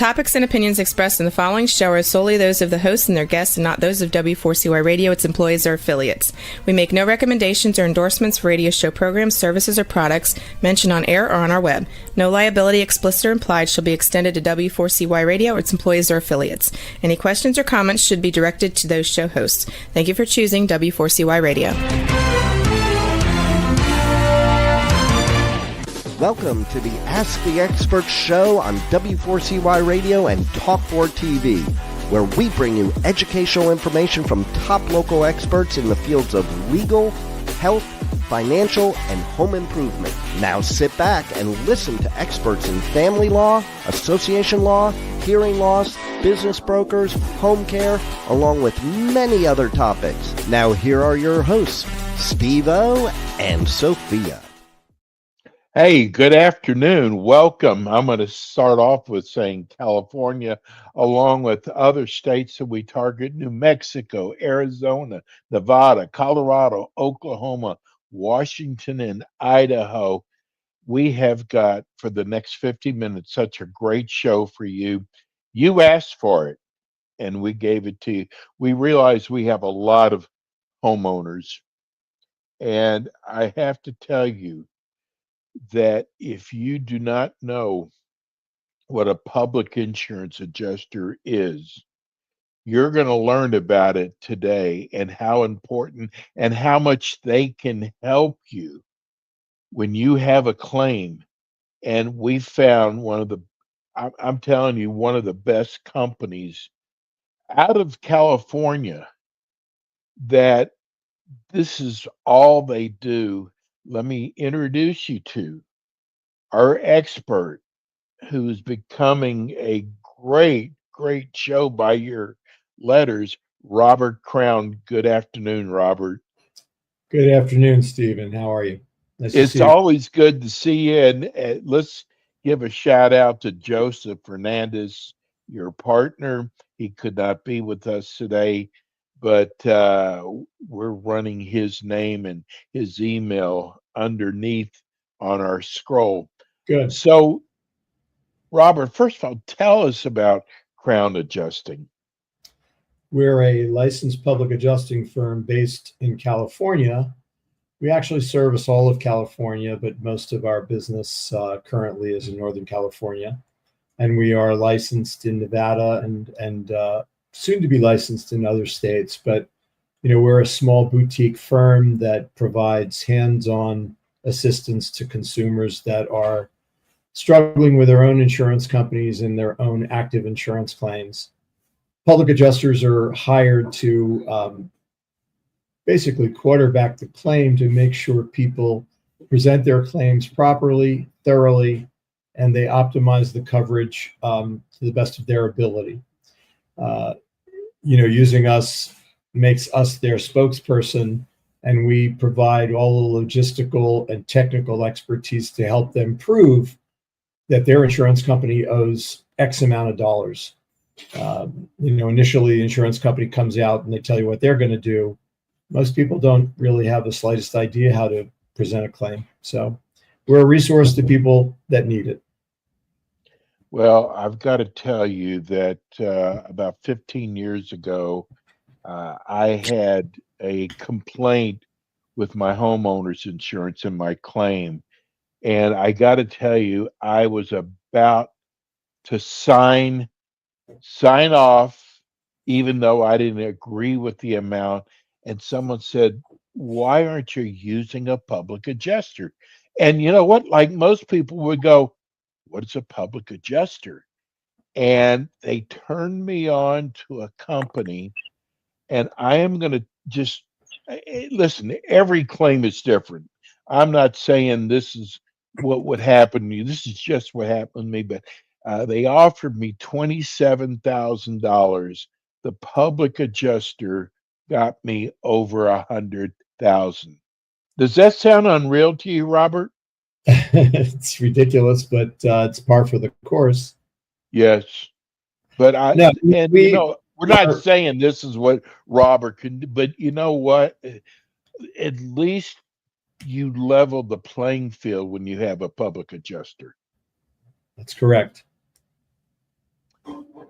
topics and opinions expressed in the following show are solely those of the hosts and their guests and not those of W4CY Radio, its employees, or affiliates. We make no recommendations or endorsements for radio show programs, services, or products mentioned on air or on our web. No liability, explicit or implied, shall be extended to W4CY Radio or its employees or affiliates. Any questions or comments should be directed to those show hosts. Thank you for choosing W4CY Radio. Welcome to the Ask the Expert show on W4CY Radio and Talk4 TV, where we bring you educational information from top local experts in the fields of legal, health, financial, and home improvement. Now sit back and listen to experts in family law, association law, hearing loss, business brokers, home care, along with many other topics. Now here are your hosts, Steve-O and Sophia. Hey, good afternoon. Welcome. I'm going to start off with saying California, along with other states that we target: New Mexico, Arizona, Nevada, Colorado, Oklahoma, Washington, and Idaho. We have got, for the next 50 minutes, such a great show for you. You asked for it, and we gave it to you. We realize we have a lot of homeowners, and I have to tell you that if you do not know what a public insurance adjuster is, you're going to learn about it today and how important and how much they can help you when you have a claim. And we found I'm telling you, one of the best companies out of California that this is all they do. Let me introduce you to our expert, who is becoming a great show by your letters, Robert Crown. Good afternoon, Robert. Good afternoon, Stephen. How are you? Nice it's always good to see you. And let's give a shout out to Joseph Fernandez, your partner. He could not be with us today, but we're running his name and his email underneath on our scroll. Good. So, Robert, first of all, tell us about Crown Adjusting. We're a licensed public adjusting firm based in California. We actually service all of California, but most of our business currently is in Northern California. And we are licensed in Nevada and soon to be licensed in other states. But, we're a small boutique firm that provides hands-on assistance to consumers that are struggling with their own insurance companies and their own active insurance claims. Public adjusters are hired to basically quarterback the claim to make sure people present their claims properly, thoroughly, and they optimize the coverage to the best of their ability. Using us makes us their spokesperson, and we provide all the logistical and technical expertise to help them prove that their insurance company owes X amount of dollars. Initially, the insurance company comes out and they tell you what they're going to do. Most people don't really have the slightest idea how to present a claim. So we're a resource to people that need it. Well, I've got to tell you that about 15 years ago, I had a complaint with my homeowner's insurance and my claim. And I got to tell you, I was about to sign off, even though I didn't agree with the amount. And someone said, "Why aren't you using a public adjuster?" And you know what? Like most people would go, "What is a public adjuster?" And they turned me on to a company. And I am going to just listen, every claim is different. I'm not saying this is what would happen to you. This is just what happened to me. But they offered me $27,000. The public adjuster got me over $100,000. Does that sound unreal to you, Robert? It's ridiculous, but it's par for the course. Yes, but we're not saying this is what Robert can do, but you know what? At least you level the playing field when you have a public adjuster. That's correct.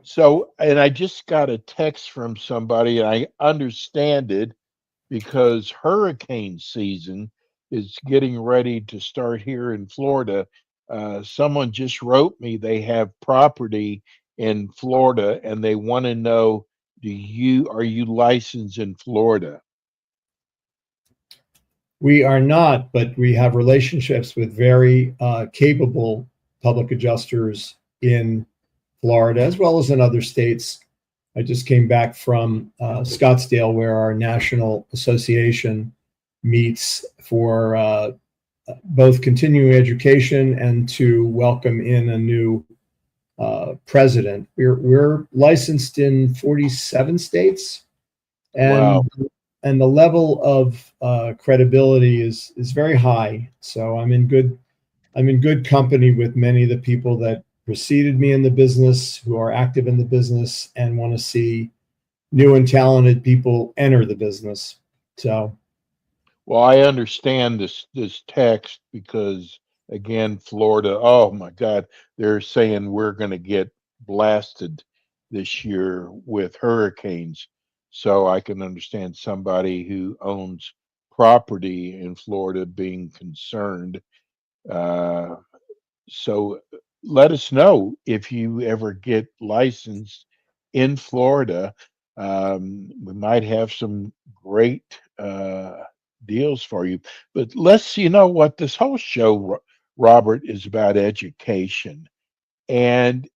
So, and I just got a text from somebody, and I understand it because hurricane season is getting ready to start here in Florida. Someone just wrote me they have property in Florida and they want to know, are you licensed in Florida? We are not, but we have relationships with very capable public adjusters in Florida as well as in other states. I just came back from Scottsdale, where our national association meets for both continuing education and to welcome in a new president. We're licensed in 47 states, Wow. and the level of credibility is very high. So I'm in good company with many of the people that preceded me in the business, who are active in the business and want to see new and talented people enter the business. So Well, I understand this text because again, Florida, oh my God, they're saying we're going to get blasted this year with hurricanes. So I can understand somebody who owns property in Florida being concerned. Uh, so let us know if you ever get licensed in Florida. We might have some great deals for you. But let's, you know what, this whole show, Robert, is about education. And,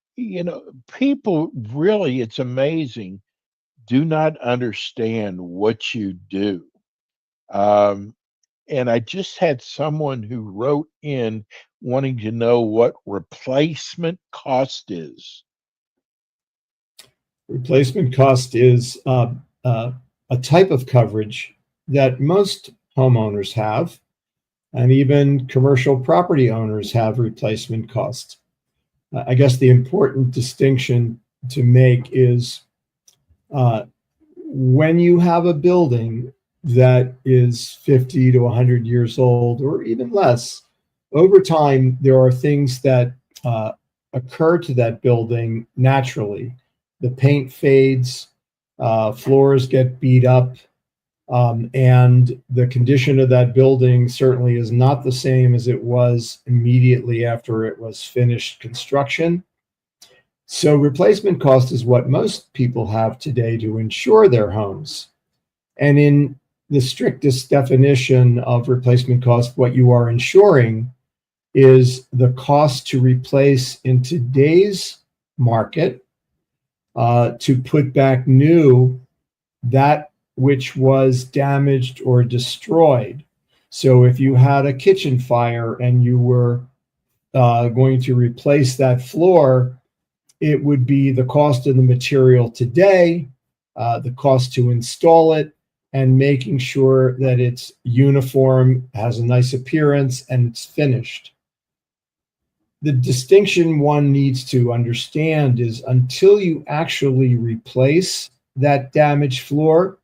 people really, it's amazing, do not understand what you do. Um, and I just had someone who wrote in wanting to know what replacement cost is. replacement cost is a type of coverage that most homeowners have, and even commercial property owners have replacement costs. I guess the important distinction to make is uh, when you have a building that is 50 to 100 years old, or even less, over time, there are things that uh, occur to that building naturally. The paint fades, floors get beat up, and the condition of that building certainly is not the same as it was immediately after it was finished construction. So replacement cost is what most people have today to insure their homes. And in the strictest definition of replacement cost, what you are insuring is the cost to replace in today's market, to put back new that which was damaged or destroyed. So if you had a kitchen fire and you were going to replace that floor, it would be the cost of the material today, the cost to install it, and making sure that it's uniform, has a nice appearance, and it's finished. The distinction one needs to understand is until you actually replace that damaged floor,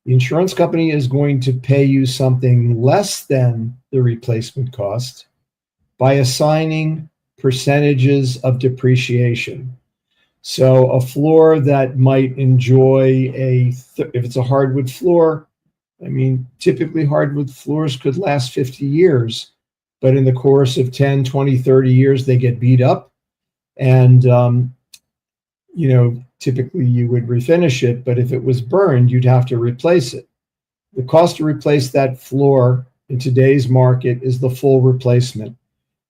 the insurance company is going to pay you something less than the replacement cost by assigning percentages of depreciation. So a floor that might enjoy if it's a hardwood floor, I mean, typically hardwood floors could last 50 years, but in the course of 10, 20, 30 years, they get beat up. And, typically you would refinish it, but if it was burned, you'd have to replace it. The cost to replace that floor in today's market is the full replacement.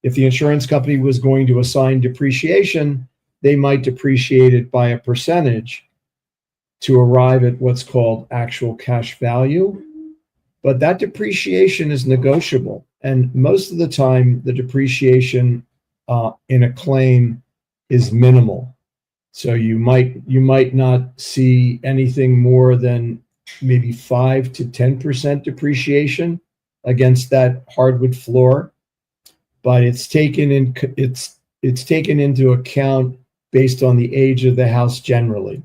If the insurance company was going to assign depreciation, they might depreciate it by a percentage to arrive at what's called actual cash value. But that depreciation is negotiable. And most of the time, the depreciation in a claim is minimal. So you might not see anything more than maybe 5 to 10% depreciation against that hardwood floor, but it's taken into account based on the age of the house generally.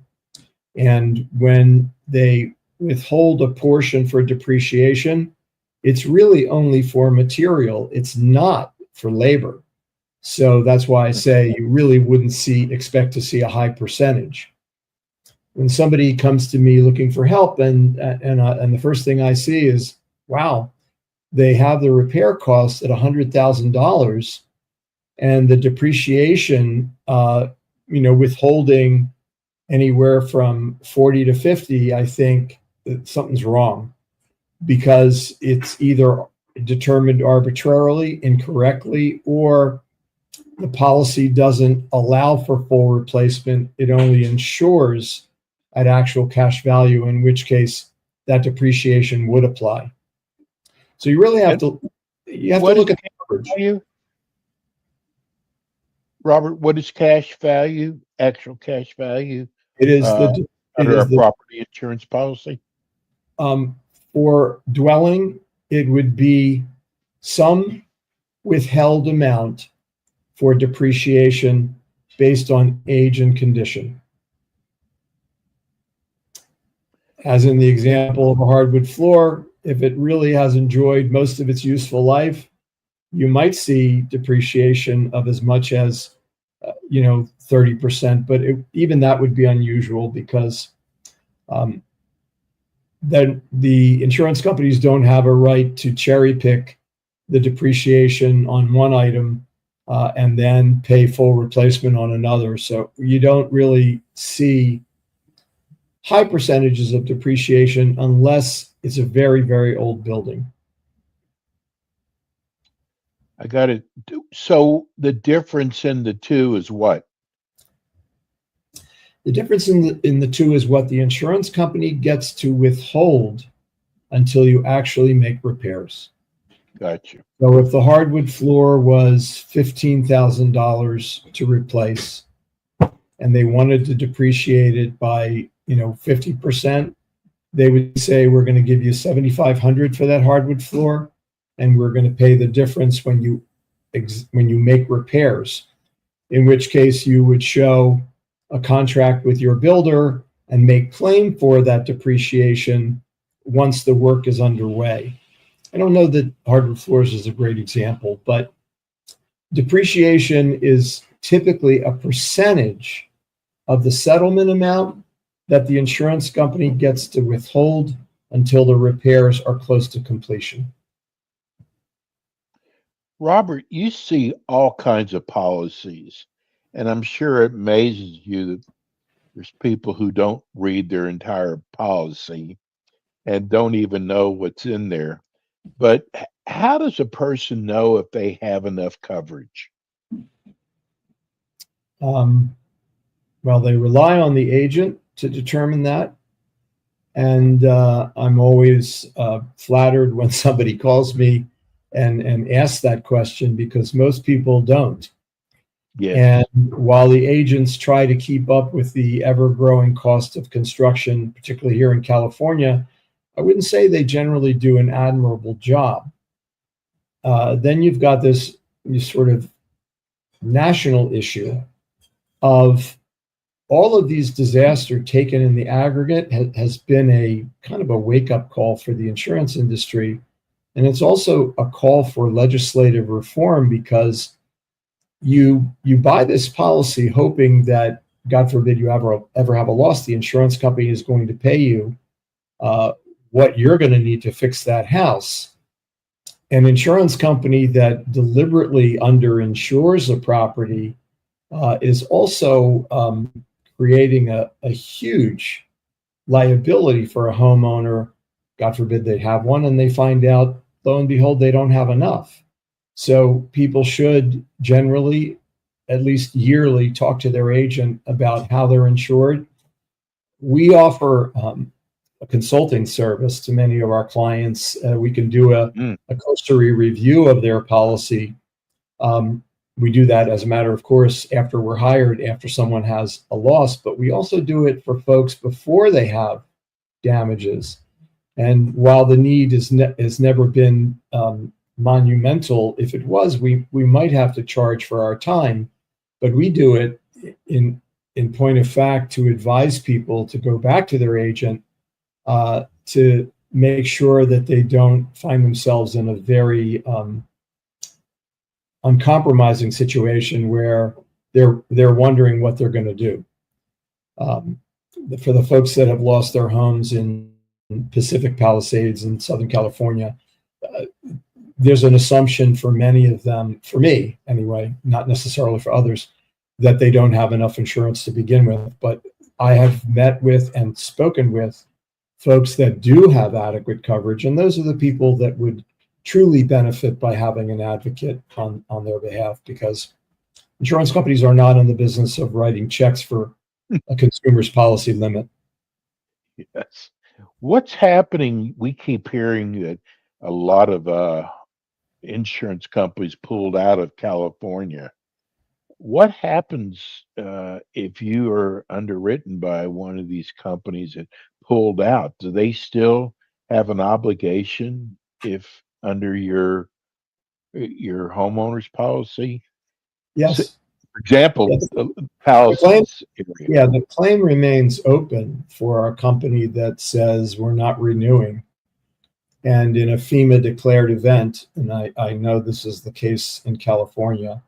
And when they withhold a portion for depreciation, it's really only for material. It's not for labor. So that's why I say you really wouldn't expect to see a high percentage. When somebody comes to me looking for help, and the first thing I see is, wow, they have the repair costs at $100,000, and the depreciation, withholding anywhere from 40 to 50. I think that something's wrong, because it's either determined arbitrarily, incorrectly, or the policy doesn't allow for full replacement. It only insures at actual cash value, in which case that depreciation would apply. So you really have to look at the coverage. Value? Robert, what is cash value? Actual cash value? It is under a property insurance policy. For dwelling, it would be some withheld amount for depreciation based on age and condition. As in the example of a hardwood floor, if it really has enjoyed most of its useful life, you might see depreciation of as much as 30%, but even that would be unusual, because then the insurance companies don't have a right to cherry pick the depreciation on one item and then pay full replacement on another. So you don't really see high percentages of depreciation unless it's a very, very old building. I got it. So the difference in the two is what? The difference in the two is what the insurance company gets to withhold until you actually make repairs. Gotcha. So if the hardwood floor was $15,000 to replace, and they wanted to depreciate it by 50%, they would say, we're going to give you $7,500 for that hardwood floor, and we're going to pay the difference when you make repairs. In which case you would show a contract with your builder and make claim for that depreciation once the work is underway. I don't know that hardwood floors is a great example, but depreciation is typically a percentage of the settlement amount that the insurance company gets to withhold until the repairs are close to completion. Robert, you see all kinds of policies, and I'm sure it amazes you that there's people who don't read their entire policy and don't even know what's in there. But how does a person know if they have enough coverage? Well, they rely on the agent to determine that. And I'm always flattered when somebody calls me and asks that question, because most people don't. Yeah. And while the agents try to keep up with the ever-growing cost of construction, particularly here in California, I wouldn't say they generally do an admirable job. Then you've got this sort of national issue of all of these disasters taken in the aggregate has been a kind of a wake-up call for the insurance industry. And it's also a call for legislative reform, because you buy this policy hoping that, God forbid, you ever have a loss, the insurance company is going to pay you what you're going to need to fix that house. An insurance company that deliberately underinsures a property is also creating a huge liability for a homeowner. God forbid they have one, and they find out, lo and behold, they don't have enough. So people should generally, at least yearly, talk to their agent about how they're insured. We offer a consulting service to many of our clients. We can do a cursory review of their policy. We do that, as a matter of course, after we're hired, after someone has a loss, but we also do it for folks before they have damages. And while the need has never been monumental, if it was, we might have to charge for our time, but we do it in point of fact to advise people to go back to their agent to make sure that they don't find themselves in a very uncompromising situation where they're wondering what they're going to do. For the folks that have lost their homes in Pacific Palisades in Southern California, there's an assumption for many of them, for me anyway, not necessarily for others, that they don't have enough insurance to begin with. But I have met with and spoken with folks that do have adequate coverage, and those are the people that would truly benefit by having an advocate on their behalf, because insurance companies are not in the business of writing checks for a consumer's policy limit. Yes. What's happening? We keep hearing that a lot of insurance companies pulled out of California. What happens if you are underwritten by one of these companies that pulled out? Do they still have an obligation if under your homeowner's policy? Yes. For example, Yes. Palisades area. Yeah, the claim remains open for a company that says we're not renewing. And in a FEMA declared event, and I know this is the case in California.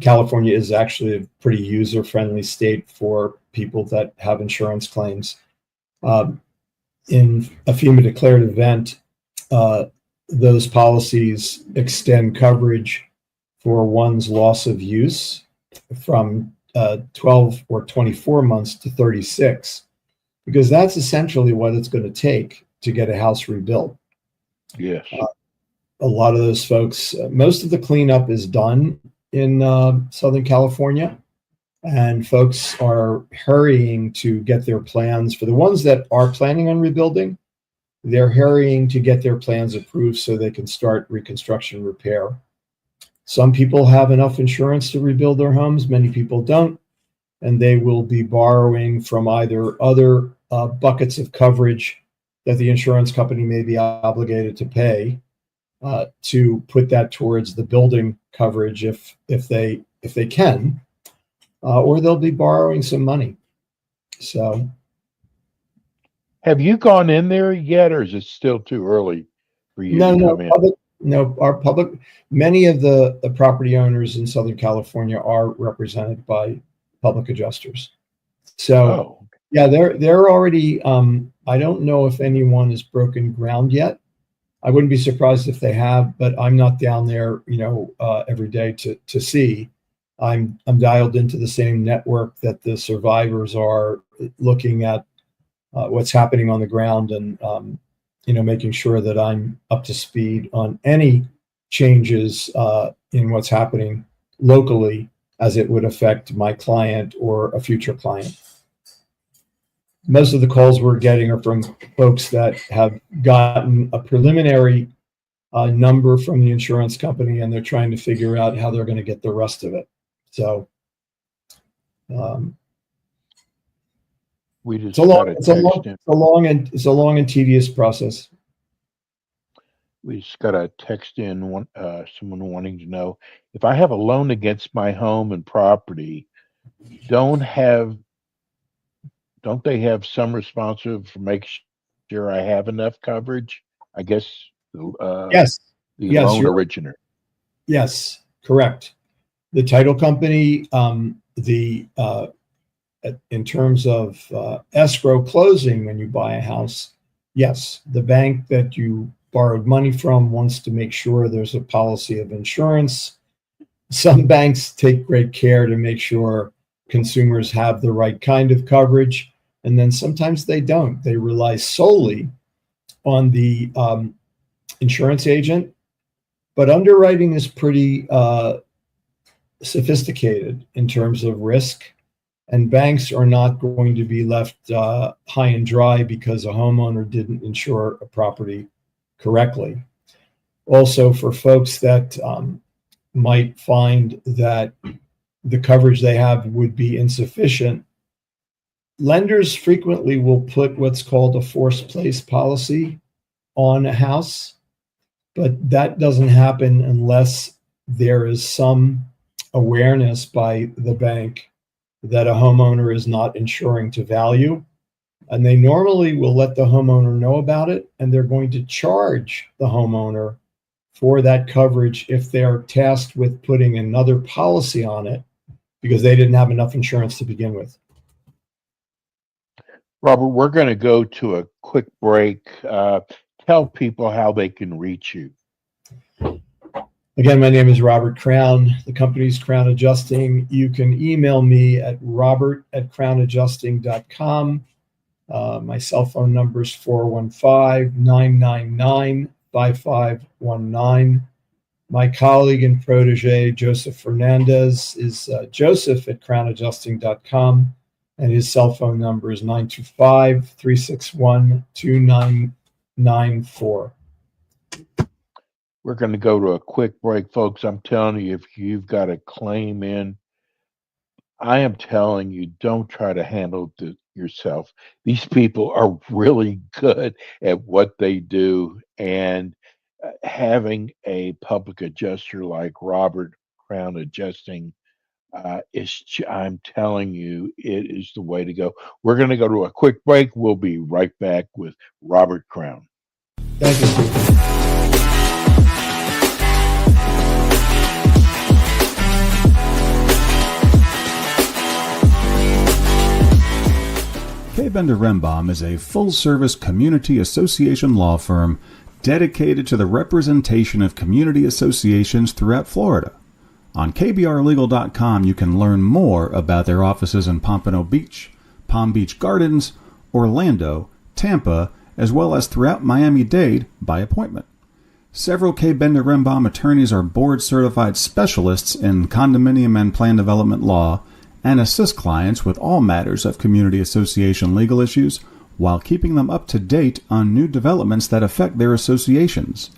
California is actually a pretty user-friendly state for people that have insurance claims. In a FEMA declared event, those policies extend coverage for one's loss of use from 12 or 24 months to 36, because that's essentially what it's going to take to get a house rebuilt. Yes. A lot of those folks, most of the cleanup is done in Southern California, and folks are hurrying to get their plans. For the ones that are planning on rebuilding, they're hurrying to get their plans approved so they can start reconstruction repair. Some people have enough insurance to rebuild their homes, many people don't, and they will be borrowing from either other buckets of coverage that the insurance company may be obligated to pay to put that towards the building coverage if they can, or they'll be borrowing some money. So, have you gone in there yet, or is it still too early for you to come in? Our public, many of the property owners in Southern California are represented by public adjusters. So, yeah, they're already. I don't know if anyone has broken ground yet. I wouldn't be surprised if they have, but I'm not down there, every day to see. I'm dialed into the same network that the survivors are, looking at what's happening on the ground and making sure that I'm up to speed on any changes in what's happening locally as it would affect my client or a future client. Most of the calls we're getting are from folks that have gotten a preliminary number from the insurance company, and they're trying to figure out how they're going to get the rest of it. So we just it's a long and tedious process. We just got a text in, someone wanting to know, if I have a loan against my home and property, don't they have some responsibility for making sure I have enough coverage? I guess Yes. The loan originator. Yes, correct. The title company, in terms of escrow closing when you buy a house, yes, the bank that you borrowed money from wants to make sure there's a policy of insurance. Some banks take great care to make sure consumers have the right kind of coverage, and then sometimes they don't. They rely solely on the insurance agent, but underwriting is pretty sophisticated in terms of risk, and banks are not going to be left high and dry because a homeowner didn't insure a property correctly. Also, for folks that might find that the coverage they have would be insufficient, lenders frequently will put what's called a forced place policy on a house, but that doesn't happen unless there is some awareness by the bank that a homeowner is not insuring to value. And they normally will let the homeowner know about it, and they're going to charge the homeowner for that coverage if they're tasked with putting another policy on it because they didn't have enough insurance to begin with. Robert, we're going to go to a quick break. Tell people how they can reach you. Again, my name is Robert Crown. The company's Crown Adjusting. You can email me at robert@crownadjusting.com. My cell phone number is 415-999-5519. My colleague and protege, Joseph Fernandez, is joseph@crownadjusting.com, and his cell phone number is 925-361-2994. We're going to go to a quick break, folks. I'm telling you, if you've got a claim in, I am telling you, don't try to handle it yourself. These people are really good at what they do, and having a public adjuster like Robert Crown Adjusting I'm telling you, it is the way to go. We're going to go to a quick break. We'll be right back with Robert Crown. Thank you, Steve. K. Bender Rembaum is a full-service community association law firm dedicated to the representation of community associations throughout Florida. On kbrlegal.com, you can learn more about their offices in Pompano Beach, Palm Beach Gardens, Orlando, Tampa, as well as throughout Miami-Dade by appointment. Several K. Bender Rembaum attorneys are board-certified specialists in condominium and plan development law and assist clients with all matters of community association legal issues while keeping them up to date on new developments that affect their associations.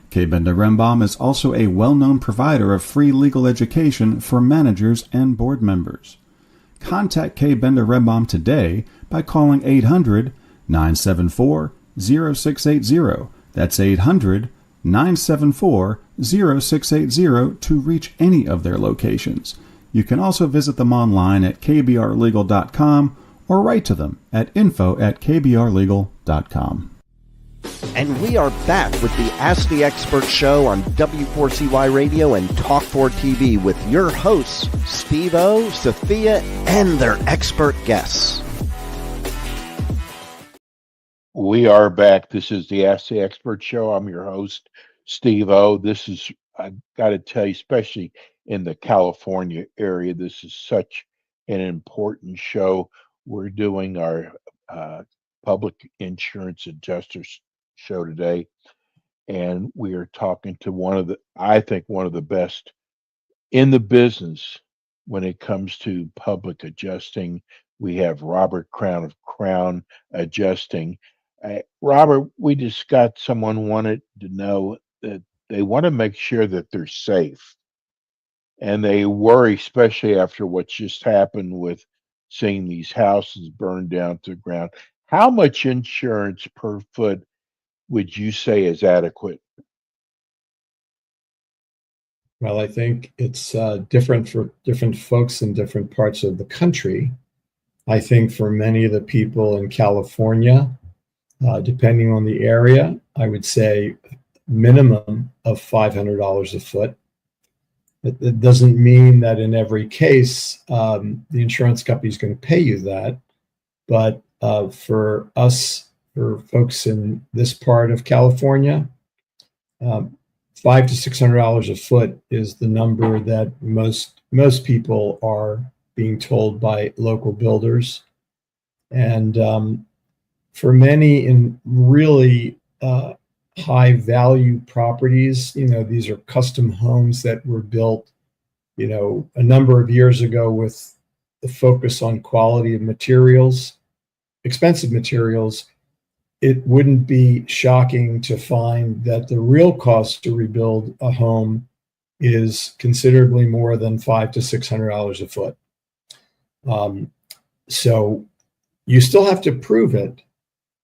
K. Bender Rembaum is also a well-known provider of free legal education for managers and board members. Contact K. Bender Rembaum today by calling 800-974-0680. That's 800-974-0680 to reach any of their locations. You can also visit them online at kbrlegal.com or write to them at info@kbrlegal.com. And we are back with the Ask the Expert show on W4CY Radio and Talk4 TV with your hosts, Steve-O, Sophia, and their expert guests. We are back. This is the Ask the Expert show. I'm your host, Steve-O. This is, I got to tell you, especially in the California area, this is such an important show. We're doing our public insurance adjusters show today, and we are talking to I think one of the best in the business when it comes to public adjusting. We have Robert Crown of Crown Adjusting. Robert, we just got someone wanted to know that they want to make sure that they're safe. And they worry, especially after what just happened with seeing these houses burned down to the ground. How much insurance per foot would you say is adequate? Well, I think it's different for different folks in different parts of the country. I think for many of the people in California, depending on the area, I would say minimum of $500 a foot. It doesn't mean that in every case, the insurance company is going to pay you that. But for us, for folks in this part of California, $500 to $600 a foot is the number that most people are being told by local builders. And for many in really high value properties, these are custom homes that were built, a number of years ago with the focus on quality of materials, expensive materials. It wouldn't be shocking to find that the real cost to rebuild a home is considerably more than $500 to $600 a foot. So you still have to prove it,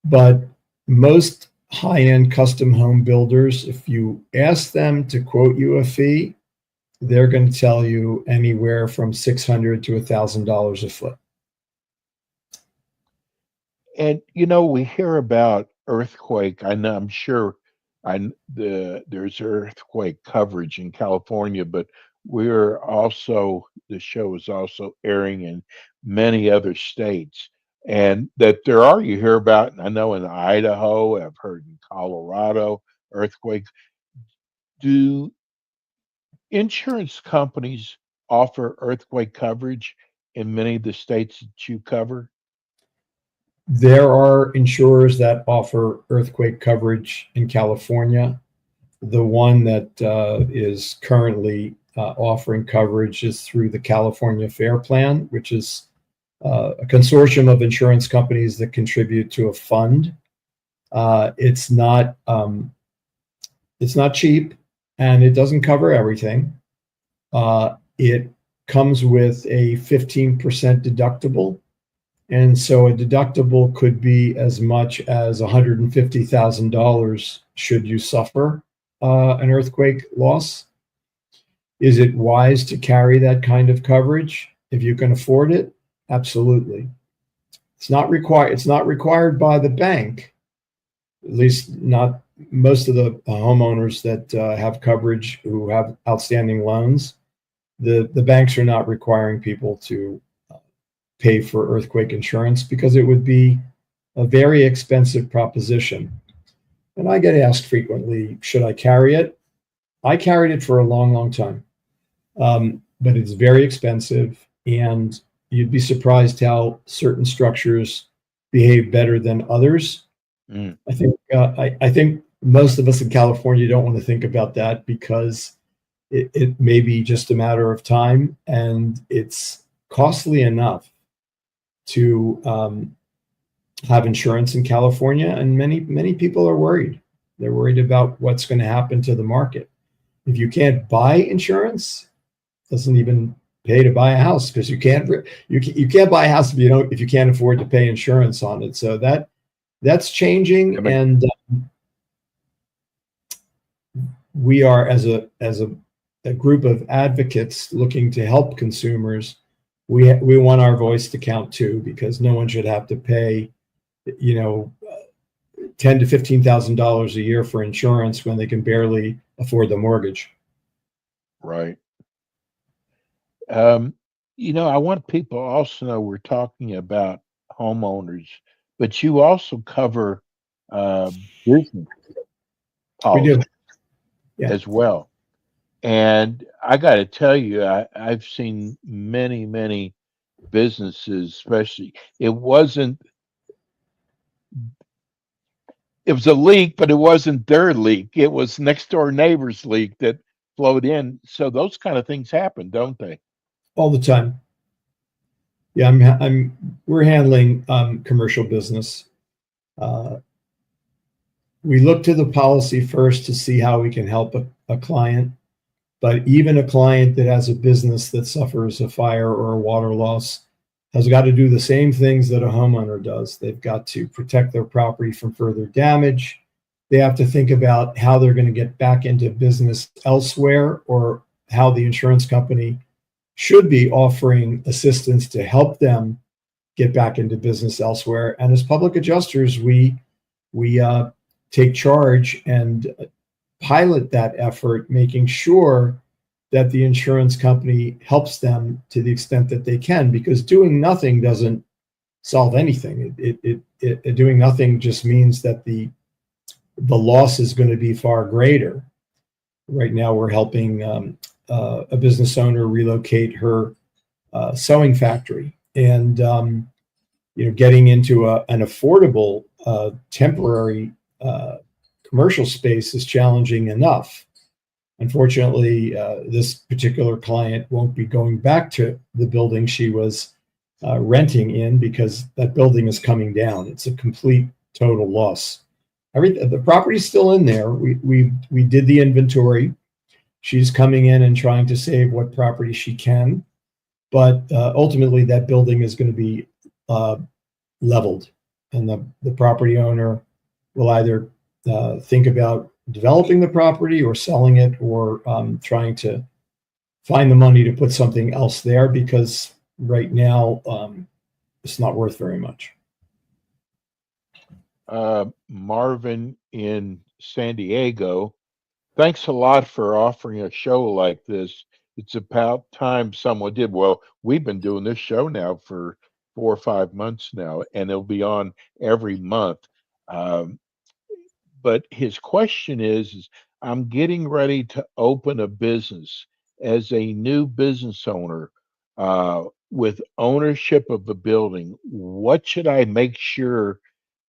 but most high-end custom home builders, if you ask them to quote you a fee, they're going to tell you anywhere from $600 to $1,000 a foot. And we hear about earthquake. I'm sure there's earthquake coverage in California, but the show is also airing in many other states. And that there are, you hear about, I know in Idaho, I've heard in Colorado, earthquakes. Do insurance companies offer earthquake coverage in many of the states that you cover? There are insurers that offer earthquake coverage in California. The one that is currently offering coverage is through the California Fair Plan, which is a consortium of insurance companies that contribute to a fund. It's not cheap, and it doesn't cover everything. It comes with a 15% deductible. And so a deductible could be as much as $150,000 should you suffer an earthquake loss. Is it wise to carry that kind of coverage if you can afford it? Absolutely. It's not required. It's not required by the bank, at least not most of the homeowners that have coverage who have outstanding loans. The banks are not requiring people to pay for earthquake insurance because it would be a very expensive proposition. And I get asked frequently, should I carry it? I carried it for a long, long time. But it's very expensive, and you'd be surprised how certain structures behave better than others. I think most of us in California don't want to think about that because it may be just a matter of time, and it's costly enough to have insurance in California, and many people are worried. They're worried about what's going to happen to the market. If you can't buy insurance, it doesn't even pay to buy a house, because you can't buy a house if you can't afford to pay insurance on it. So that's changing, and we are as a group of advocates looking to help consumers. We want our voice to count too, because no one should have to pay, $10,000 to $15,000 a year for insurance when they can barely afford the mortgage. Right. I want people also know we're talking about homeowners, but you also cover business policy. We do. Yeah. As well. And I got to tell you, I've seen many businesses, especially, it was a leak, but it wasn't their leak. It was next door neighbor's leak that flowed in. So those kind of things happen, don't they? All the time. Yeah, we're handling commercial business. We look to the policy first to see how we can help a client. But even a client that has a business that suffers a fire or a water loss has got to do the same things that a homeowner does. They've got to protect their property from further damage. They have to think about how they're going to get back into business elsewhere, or how the insurance company should be offering assistance to help them get back into business elsewhere. And as public adjusters, we take charge and pilot that effort, making sure that the insurance company helps them to the extent that they can, because doing nothing doesn't solve anything. Doing nothing just means that the loss is going to be far greater. Right now, we're helping a business owner relocate her sewing factory, and getting into an affordable temporary commercial space is challenging enough. Unfortunately, this particular client won't be going back to the building she was renting in, because that building is coming down. It's a complete total loss. The property's still in there. We did the inventory. She's coming in and trying to save what property she can, but ultimately that building is going to be leveled, and the property owner will either think about developing the property or selling it, or trying to find the money to put something else there, because right now it's not worth very much. Marvin in San Diego. Thanks a lot for offering a show like this. It's about time someone did. Well, we've been doing this show now for 4 or 5 months now, and it'll be on every month. Um, but his question is, I'm getting ready to open a business as a new business owner with ownership of a building. What should I make sure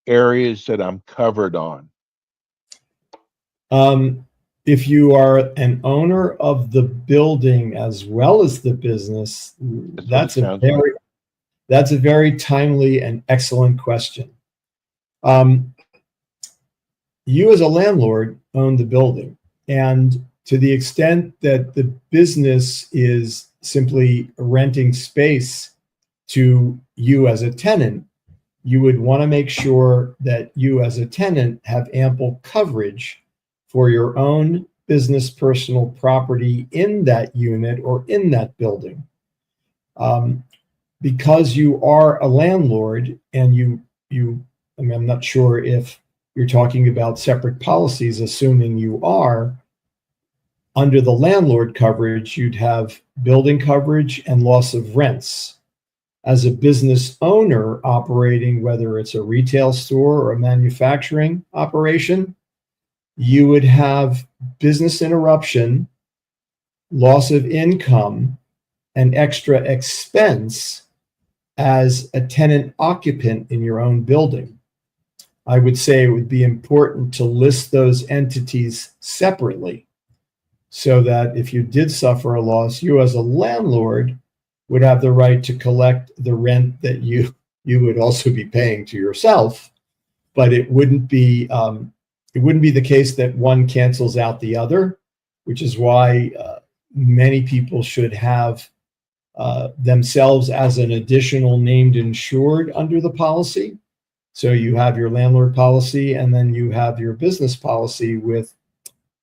areas that I'm covered on? If you are an owner of the building as well as the business, That's what it sounds like. that's a very timely and excellent question. You as a landlord own the building, and to the extent that the business is simply renting space to you as a tenant, you would want to make sure that you as a tenant have ample coverage for your own business personal property in that unit or in that building. Because you are a landlord and I mean, I'm not sure if you're talking about separate policies, assuming you are, under the landlord coverage, you'd have building coverage and loss of rents. As a business owner operating, whether it's a retail store or a manufacturing operation, you would have business interruption, loss of income, and extra expense as a tenant occupant in your own building. I would say it would be important to list those entities separately so that if you did suffer a loss, you as a landlord would have the right to collect the rent that you would also be paying to yourself, but it wouldn't be the case that one cancels out the other, which is why many people should have themselves as an additional named insured under the policy. So you have your landlord policy, and then you have your business policy with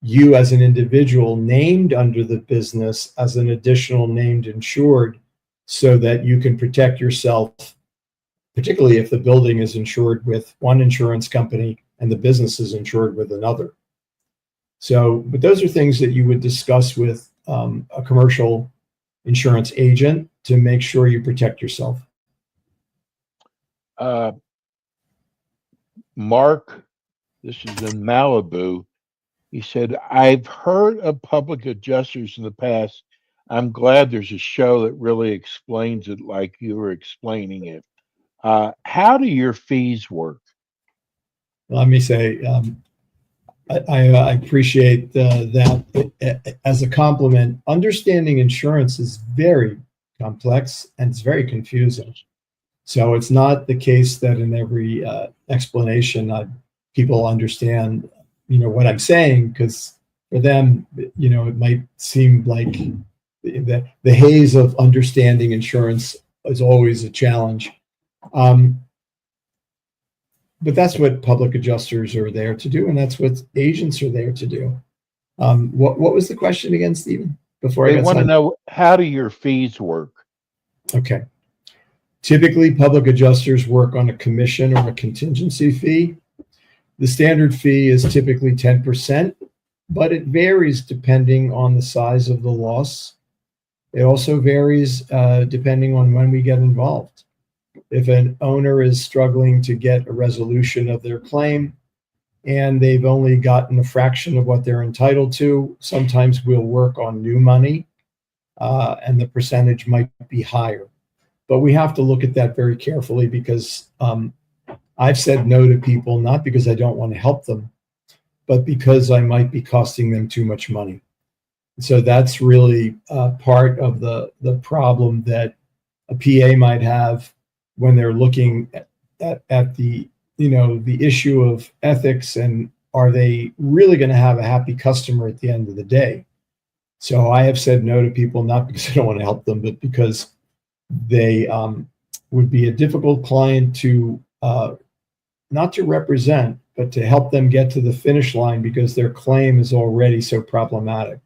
you as an individual named under the business as an additional named insured, so that you can protect yourself, particularly if the building is insured with one insurance company and the business is insured with another. So, but those are things that you would discuss with a commercial insurance agent to make sure you protect yourself. Mark, this is in Malibu. He said, I've heard of public adjusters in the past. I'm glad there's a show that really explains it like you were explaining it. How do your fees work? Let me say, I appreciate that as a compliment. Understanding insurance is very complex and it's very confusing. So it's not the case that in every explanation people understand, what I'm saying, because for them, it might seem like the haze of understanding insurance is always a challenge. But that's what public adjusters are there to do, and that's what agents are there to do. What was the question again, Stephen? They want to know, how do your fees work? Okay. Typically, public adjusters work on a commission or a contingency fee. The standard fee is typically 10%, but it varies depending on the size of the loss. It also varies depending on when we get involved. If an owner is struggling to get a resolution of their claim and they've only gotten a fraction of what they're entitled to, sometimes we'll work on new money and the percentage might be higher. But we have to look at that very carefully because I've said no to people, not because I don't want to help them, but because I might be costing them too much money. So that's really part of the problem that a PA might have when they're looking at the the issue of ethics and are they really going to have a happy customer at the end of the day. So I have said no to people, not because I don't want to help them, but because they would be a difficult client to not to represent, but to help them get to the finish line because their claim is already so problematic.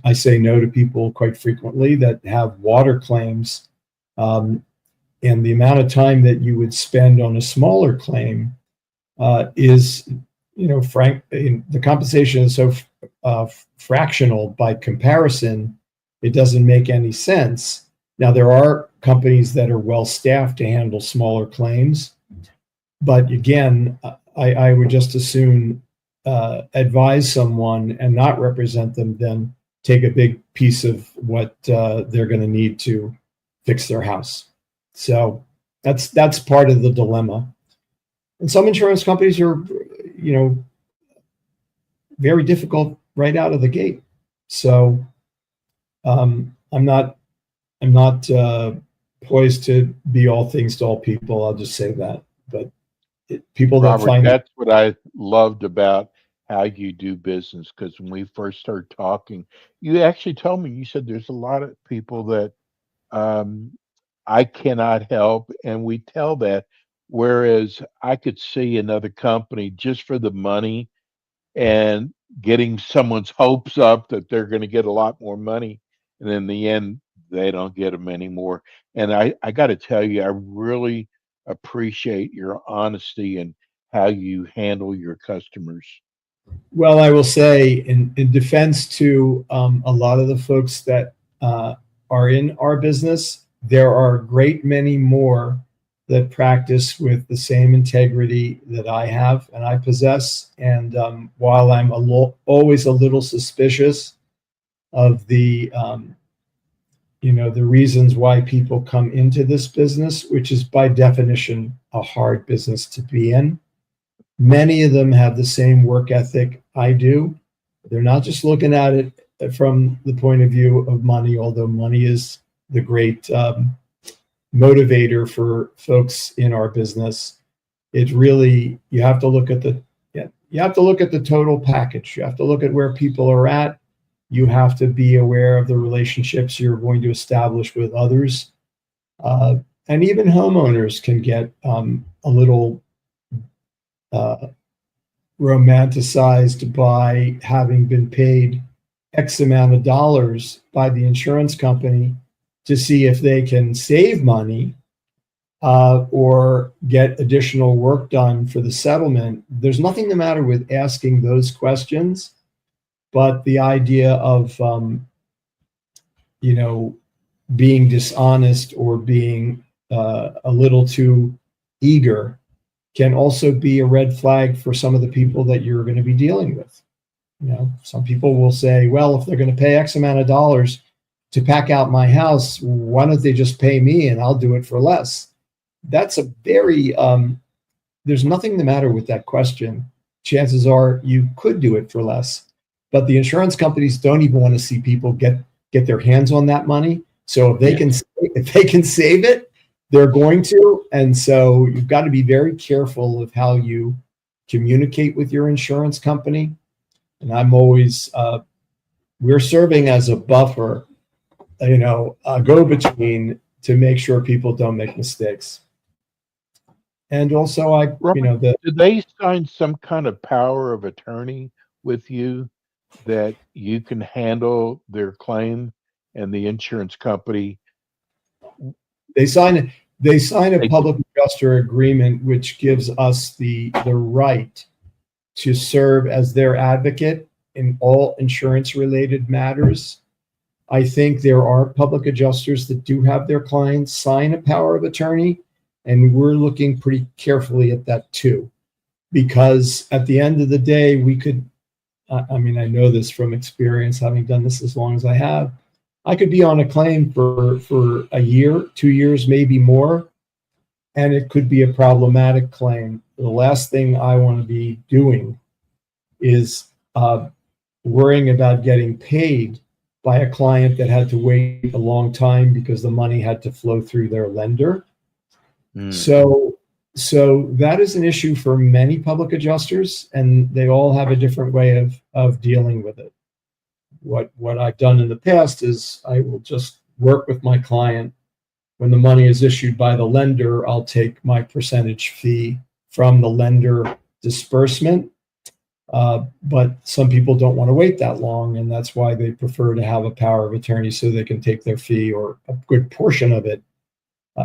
I say no to people quite frequently that have water claims. And the amount of time that you would spend on a smaller claim is, the compensation is so fractional by comparison, it doesn't make any sense. Now, there are companies that are well staffed to handle smaller claims, but again, I would just as soon advise someone and not represent them than take a big piece of what they're going to need to fix their house. So that's part of the dilemma. And some insurance companies are, very difficult right out of the gate. So I'm not poised to be all things to all people. I'll just say that. But people that Robert, find that's what I loved about how you do business. Because when we first started talking, you actually told me, you said there's a lot of people that I cannot help, and we tell that. Whereas I could see another company just for the money and getting someone's hopes up that they're going to get a lot more money, and in the end, they don't get them anymore. And I got to tell you, I really appreciate your honesty and how you handle your customers. Well, I will say in defense to a lot of the folks that are in our business, there are a great many more that practice with the same integrity that I have and I possess. And while I'm always a little suspicious of the reasons why people come into this business, which is by definition a hard business to be in, many of them have the same work ethic I do. They're not just looking at it from the point of view of money, although money is the great motivator for folks in our business. It's really, you have to look at the total package. You have to look at where people are at. You have to be aware of the relationships you're going to establish with others. And even homeowners can get a little romanticized by having been paid X amount of dollars by the insurance company to see if they can save money or get additional work done for the settlement. There's nothing the matter with asking those questions, but the idea of being dishonest or being a little too eager can also be a red flag for some of the people that you're going to be dealing with. Some people will say, well, if they're going to pay X amount of dollars to pack out my house, why don't they just pay me and I'll do it for less? That's a very, there's nothing the matter with that question. Chances are you could do it for less, but the insurance companies don't even want to see people get their hands on that money. So if they can save it, they're going to. And so you've got to be very careful of how you communicate with your insurance company. And I'm always, we're serving as a buffer, a go-between to make sure people don't make mistakes. And also, Robert, did they sign some kind of power of attorney with you that you can handle their claim and the insurance company? They sign a public adjuster agreement, which gives us the right to serve as their advocate in all insurance-related matters. I think there are public adjusters that do have their clients sign a power of attorney, and we're looking pretty carefully at that too, because at the end of the day, we could, I know this from experience, having done this as long as I have, I could be on a claim for a year, 2 years, maybe more, and it could be a problematic claim. The last thing I want to be doing is worrying about getting paid by a client that had to wait a long time because the money had to flow through their lender. So that is an issue for many public adjusters, and they all have a different way of dealing with it. What I've done in the past is I will just work with my client. When the money is issued by the lender, I'll take my percentage fee from the lender disbursement. But some people don't want to wait that long, and that's why they prefer to have a power of attorney so they can take their fee or a good portion of it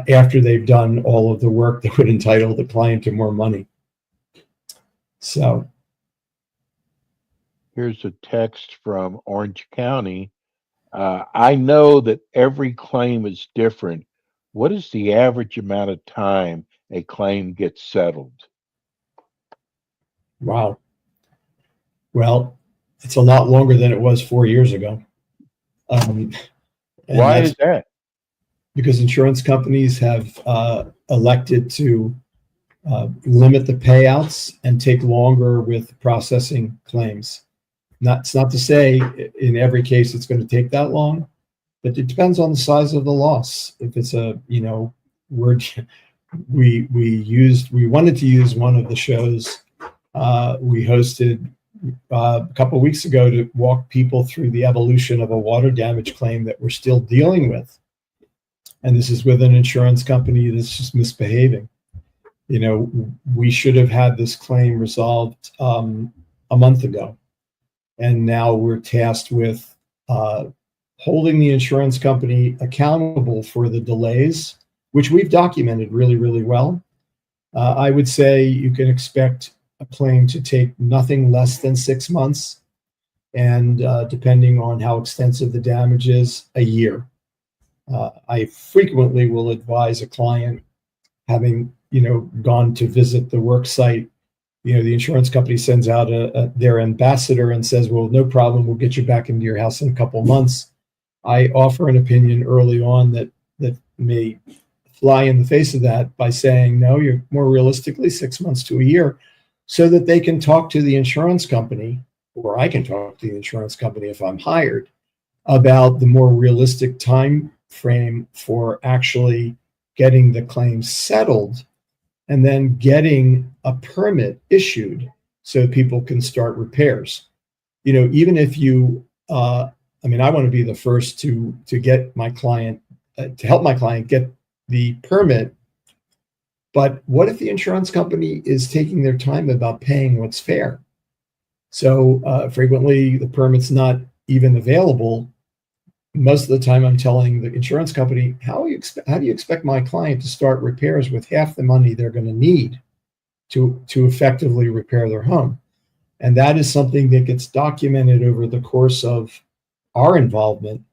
after they've done all of the work that would entitle the client to more money. So, Here's a text from Orange County. I know that every claim is different. What is the average amount of time a claim gets settled? wow. Well, it's a lot longer than it was 4 years ago. And Why that's is that? because insurance companies have elected to limit the payouts and take longer with processing claims. It's not to say in every case it's going to take that long, but it depends on the size of the loss. If it's we wanted to use one of the shows we hosted a couple of weeks ago to walk people through the evolution of a water damage claim that we're still dealing with. And this is with an insurance company that's just misbehaving. We should have had this claim resolved a month ago. And now we're tasked with holding the insurance company accountable for the delays, which we've documented really, really well. I would say you can expect a claim to take nothing less than 6 months, and depending on how extensive the damage is, a year. I frequently will advise a client, having gone to visit the work site, the insurance company sends out their ambassador and says, well, no problem, we'll get you back into your house in a couple of months. I offer an opinion early on that may fly in the face of that by saying, no, you're more realistically 6 months to a year, so that they can talk to the insurance company, or I can talk to the insurance company if I'm hired, about the more realistic time frame for actually getting the claim settled and then getting a permit issued so people can start repairs. Even if I want to be the first to get my client, to help my client get the permit. But what if the insurance company is taking their time about paying what's fair? So frequently the permit's not even available. Most of the time I'm telling the insurance company, how do you expect my client to start repairs with half the money they're going to need to effectively repair their home? And that is something that gets documented over the course of our involvement.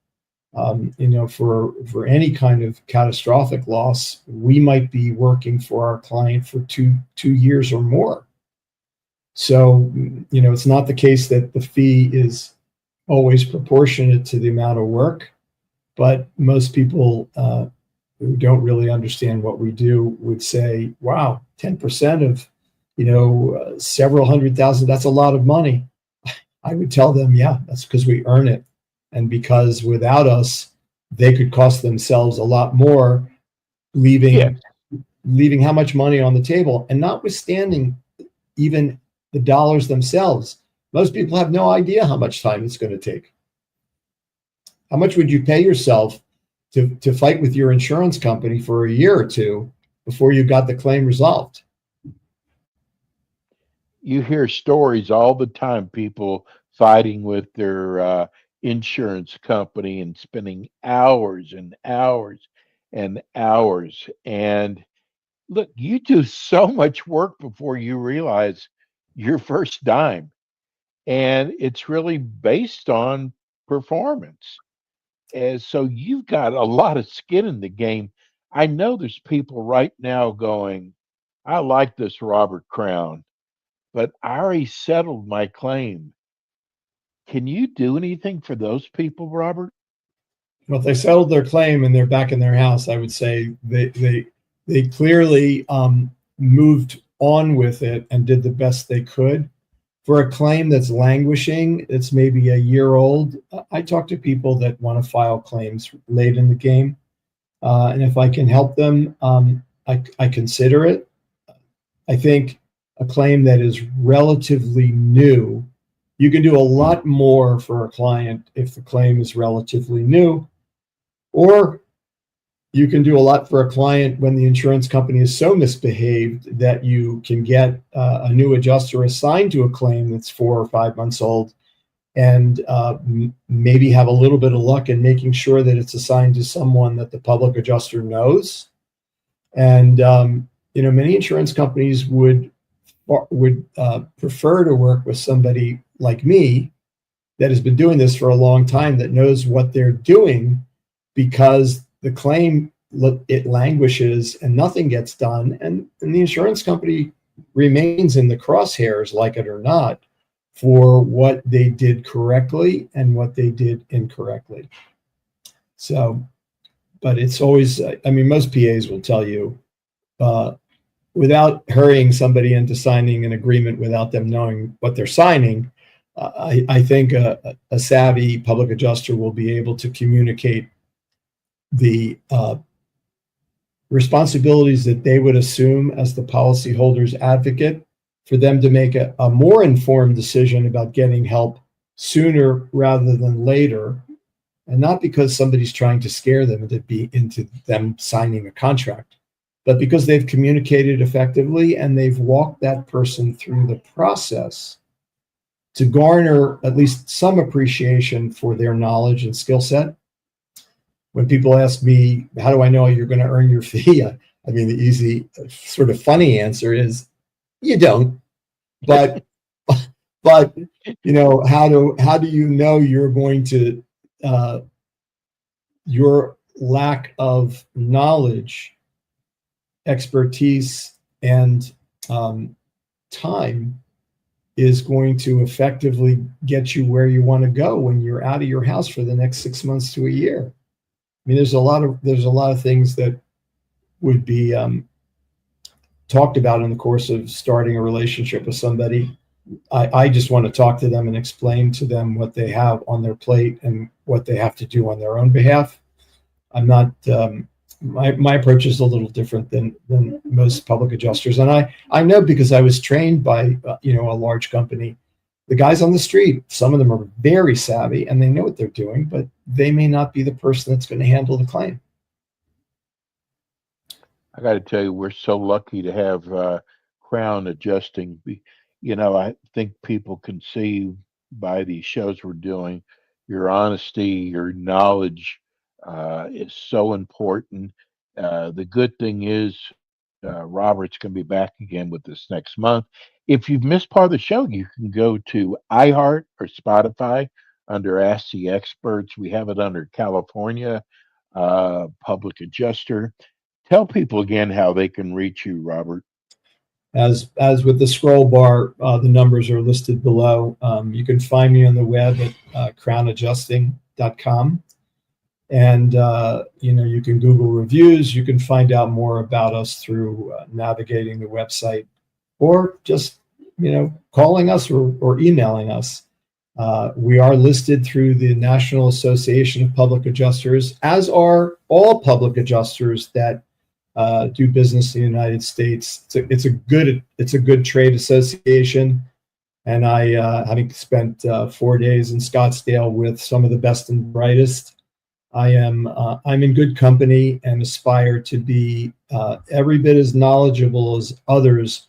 For any kind of catastrophic loss, we might be working for our client for two years or more. So, it's not the case that the fee is always proportionate to the amount of work, but most people who don't really understand what we do would say, wow, 10% of, several $100,000, that's a lot of money. I would tell them, yeah, that's because we earn it. And because without us, they could cost themselves a lot more, leaving how much money on the table. And notwithstanding even the dollars themselves, most people have no idea how much time it's going to take. How much would you pay yourself to fight with your insurance company for a year or two before you got the claim resolved? You hear stories all the time, people fighting with their insurance company and spending hours and hours and hours. And look, you do so much work before you realize your first dime. And it's really based on performance. And so you've got a lot of skin in the game. I know there's people right now going, I like this Robert Crown, but I already settled my claim. Can you do anything for those people, Robert? Well, if they settled their claim and they're back in their house, I would say they clearly moved on with it and did the best they could. For a claim that's languishing, it's maybe a year old, I talk to people that want to file claims late in the game. And if I can help them, I consider it. I think a claim that is relatively new, you can do a lot more for a client if the claim is relatively new, or you can do a lot for a client when the insurance company is so misbehaved that you can get a new adjuster assigned to a claim that's 4 or 5 months old, and maybe have a little bit of luck in making sure that it's assigned to someone that the public adjuster knows. And many insurance companies would prefer to work with somebody like me that has been doing this for a long time, that knows what they're doing, because the claim, it languishes and nothing gets done, and the insurance company remains in the crosshairs, like it or not, for what they did correctly and what they did incorrectly. So, but it's always, I mean, most PAs will tell you, without hurrying somebody into signing an agreement without them knowing what they're signing, I think a savvy public adjuster will be able to communicate the responsibilities that they would assume as the policyholder's advocate, for them to make a more informed decision about getting help sooner rather than later, and not because somebody's trying to scare them into them signing a contract, but because they've communicated effectively and they've walked that person through the process to garner at least some appreciation for their knowledge and skill set. When people ask me, how do I know you're going to earn your fee? I mean, the easy, sort of funny answer is, you don't. But you know, how do you know you're going to, your lack of knowledge, expertise, and time is going to effectively get you where you want to go when you're out of your house for the next 6 months to a year? I mean, there's a lot of things that would be talked about in the course of starting a relationship with somebody. I just want to talk to them and explain to them what they have on their plate and what they have to do on their own behalf. I'm not, my approach is a little different than most public adjusters. And I know, because I was trained by, a large company. The guys on the street, some of them are very savvy and they know what they're doing, but they may not be the person that's going to handle the claim. I got to tell you, we're so lucky to have Crown Adjusting. I think people can see by these shows we're doing, your honesty, your knowledge is so important. The good thing is, Robert's going to be back again with us next month. If you've missed part of the show, you can go to iHeart or Spotify under Ask the Experts. We have it under California Public Adjuster. Tell people again how they can reach you, Robert. As with the scroll bar, the numbers are listed below. You can find me on the web at crownadjusting.com. And, you can Google reviews. You can find out more about us through navigating the website, or just, calling us or emailing us. We are listed through the National Association of Public Adjusters, as are all public adjusters that do business in the United States. It's a good trade association. And I, having spent 4 days in Scottsdale with some of the best and brightest, I'm in good company and aspire to be every bit as knowledgeable as others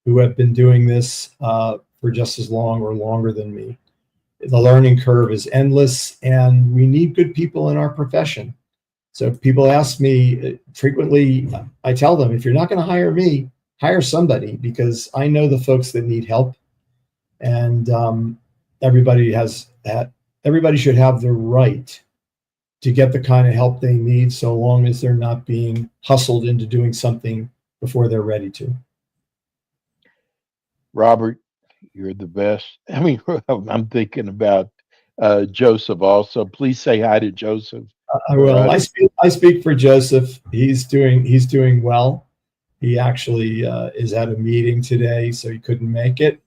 who have been doing this for just as long or longer than me. The learning curve is endless, and we need good people in our profession. So if people ask me frequently, I tell them, if you're not going to hire me, hire somebody, because I know the folks that need help, and everybody should have the right to get the kind of help they need, so long as they're not being hustled into doing something before they're ready to. Robert, you're the best. I mean, I'm thinking about Joseph also. Please say hi to Joseph. I will. I speak for Joseph. He's doing well. He actually is at a meeting today, so he couldn't make it,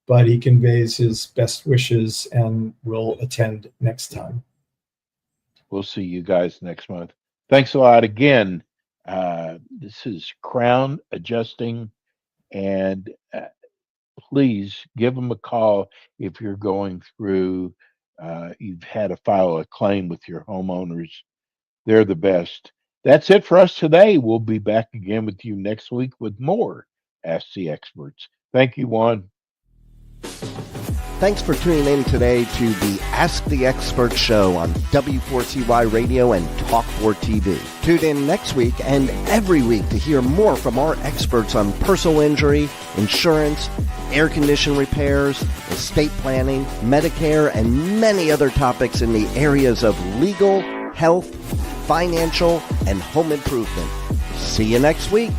but he conveys his best wishes and will attend next time. We'll see you guys next month. Thanks a lot again. This is Crown Adjusting, and please give them a call if you're going through, you've had to file a claim with your homeowners. They're the best. That's it for us today. We'll be back again with you next week with more Ask the Experts. Thank you, Juan. Thanks for tuning in today to the Ask the Expert show on W4CY Radio and Talk4 TV. Tune in next week and every week to hear more from our experts on personal injury, insurance, air condition repairs, estate planning, Medicare, and many other topics in the areas of legal, health, financial, and home improvement. See you next week.